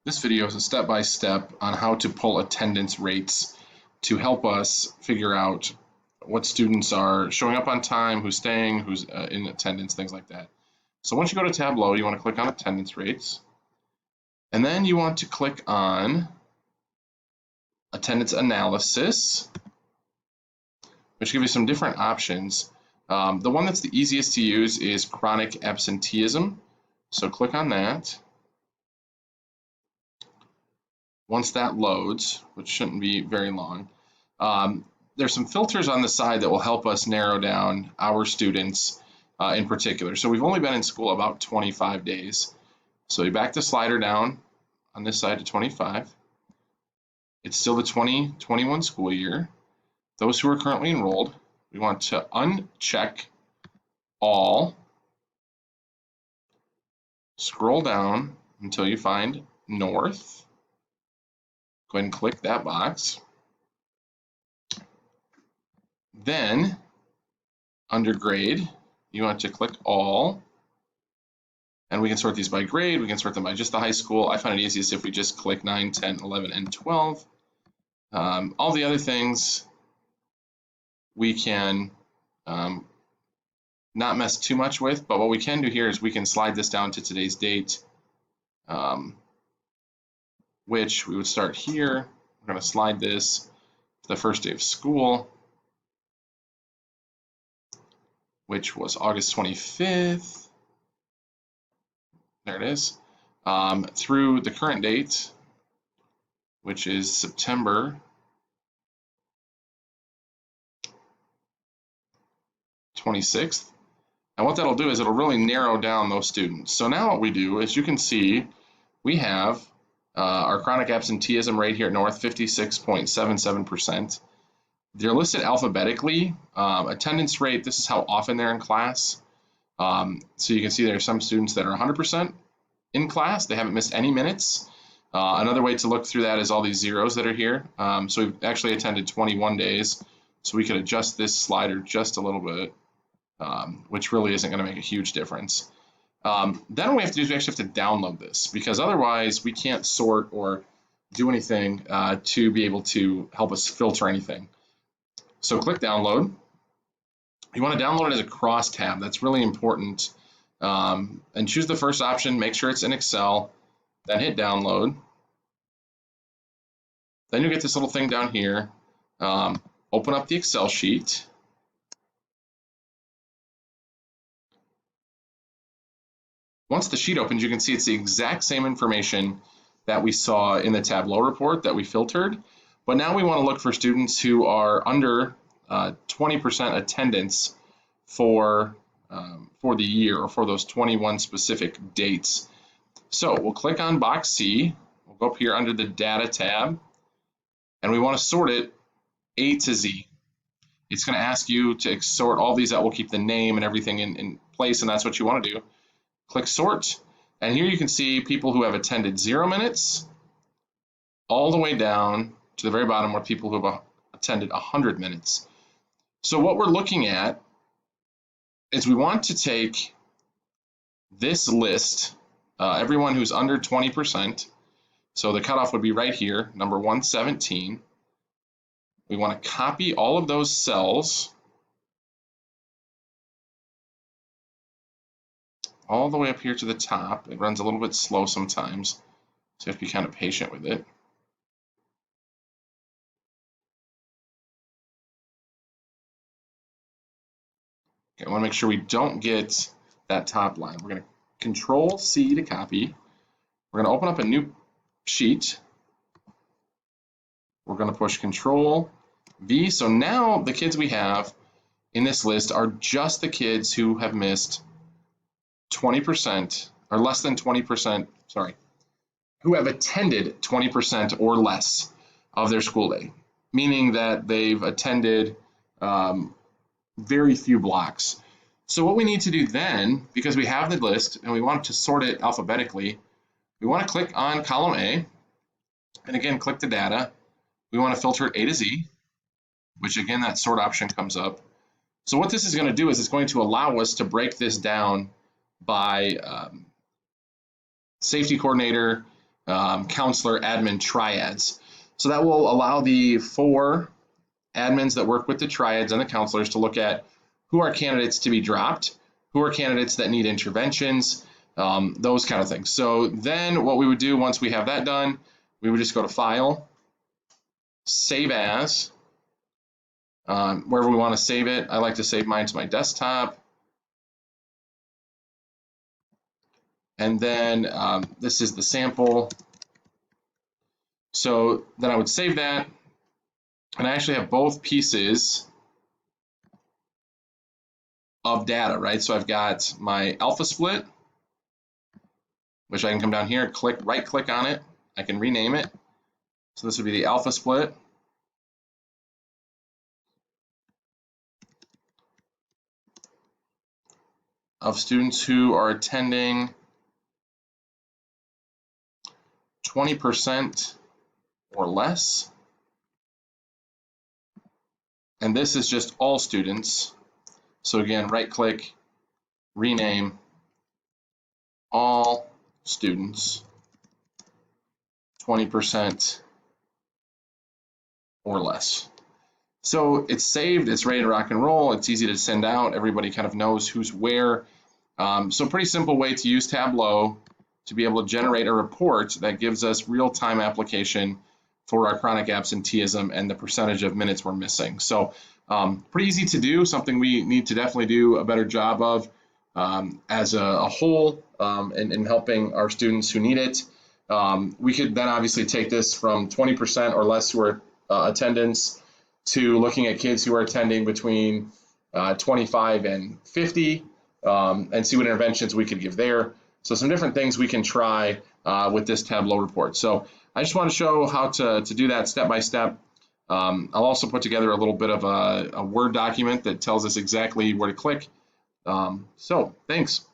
This video is a step-by-step on how to pull attendance rates to help us figure out what students are showing up on time, who's staying, who's in attendance, things like that. So once you go to Tableau, you want to click on attendance rates, and then you want to click on attendance analysis, which gives you some different options. The one that's the easiest to use is chronic absenteeism. So click on that. Once that loads, which shouldn't be very long, there's some filters on the side that will help us narrow down our students in particular. So we've only been in school about 25 days. So you back the slider down on this side to 25. It's still the 2021 school year. Those who are currently enrolled, we want to uncheck all. Scroll down until you find North. Go ahead and click that box. Then, under grade, you want to click all. And we can sort these by grade. We can sort them by just the high school. I find it easiest if we just click 9, 10, 11, and 12. All the other things we can not mess too much with, but what we can do here is we can slide this down to today's date, which we would start here. We're going to slide this to the first day of school, which was August 25th. There it is. Through the current date, which is September 26th. And what that'll do is it'll really narrow down those students. So now what we do is you can see we have our chronic absenteeism rate here at North, 56.77%. They're listed alphabetically. Attendance rate, this is how often they're in class. So you can see there are some students that are 100% in class. They haven't missed any minutes. Another way to look through that is all these zeros that are here. So we've actually attended 21 days. So we could adjust this slider just a little bit, which really isn't going to make a huge difference. Then what we have to do is we actually have to download this, because otherwise we can't sort or do anything to be able to help us filter anything. So click download. You want to download it as a cross tab. That's really important. And choose the first option. Make sure it's in Excel. Then hit download. Then you'll get this little thing down here. Open up the Excel sheet. Once the sheet opens, you can see it's the exact same information that we saw in the Tableau report that we filtered. But now we want to look for students who are under 20% attendance for the year, or for those 21 specific dates. So we'll click on box C. We'll go up here under the Data tab, and we want to sort it A to Z. It's going to ask you to sort all these out. We'll keep the name and everything in place, and that's what you want to do. Click sort, and here you can see people who have attended 0 minutes all the way down to the very bottom where people who have attended 100 minutes. So what we're looking at is we want to take this list, everyone who's under 20%, so the cutoff would be right here, number 117. We want to copy all of those cells all the way up here to the top. It runs a little bit slow sometimes, so you have to be kind of patient with it. Okay, I want to make sure we don't get that top line. We're going to Control C to copy. We're going to open up a new sheet. We're going to push Control V. So now the kids we have in this list are just the kids who have missed 20% or less than 20%, sorry, who have attended 20% or less of their school day, meaning that they've attended very few blocks. So what we need to do then, because we have the list and we want to sort it alphabetically, we want to click on column A, and again, click the data. We want to filter it A to Z, which again, that sort option comes up. So what this is going to do is it's going to allow us to break this down by safety coordinator, counselor admin triads. So that will allow the 4 admins that work with the triads and the counselors to look at who are candidates to be dropped, who are candidates that need interventions, those kind of things. So then what we would do once we have that done, we would just go to File, Save As, wherever we want to save it. I like to save mine to my desktop. And then this is the sample. So then I would save that. And I actually have both pieces of data, right? So I've got my alpha split, which I can come down here, right click on it. I can rename it. So this would be the alpha split. Of students who are attending 20% or less. And this is just all students. So again, right click, rename, all students, 20% or less. So it's saved, it's ready to rock and roll, it's easy to send out, everybody kind of knows who's where. So pretty simple way to use Tableau to be able to generate a report that gives us real-time application for our chronic absenteeism and the percentage of minutes we're missing. So pretty easy to do, something we need to definitely do a better job of as a whole in helping our students who need it. We could then obviously take this from 20% or less who are attendance to looking at kids who are attending between 25 and 50 and see what interventions we could give there. So some different things we can try with this Tableau report. So I just want to show how to do that step by step. I'll also put together a little bit of a Word document that tells us exactly where to click. So thanks.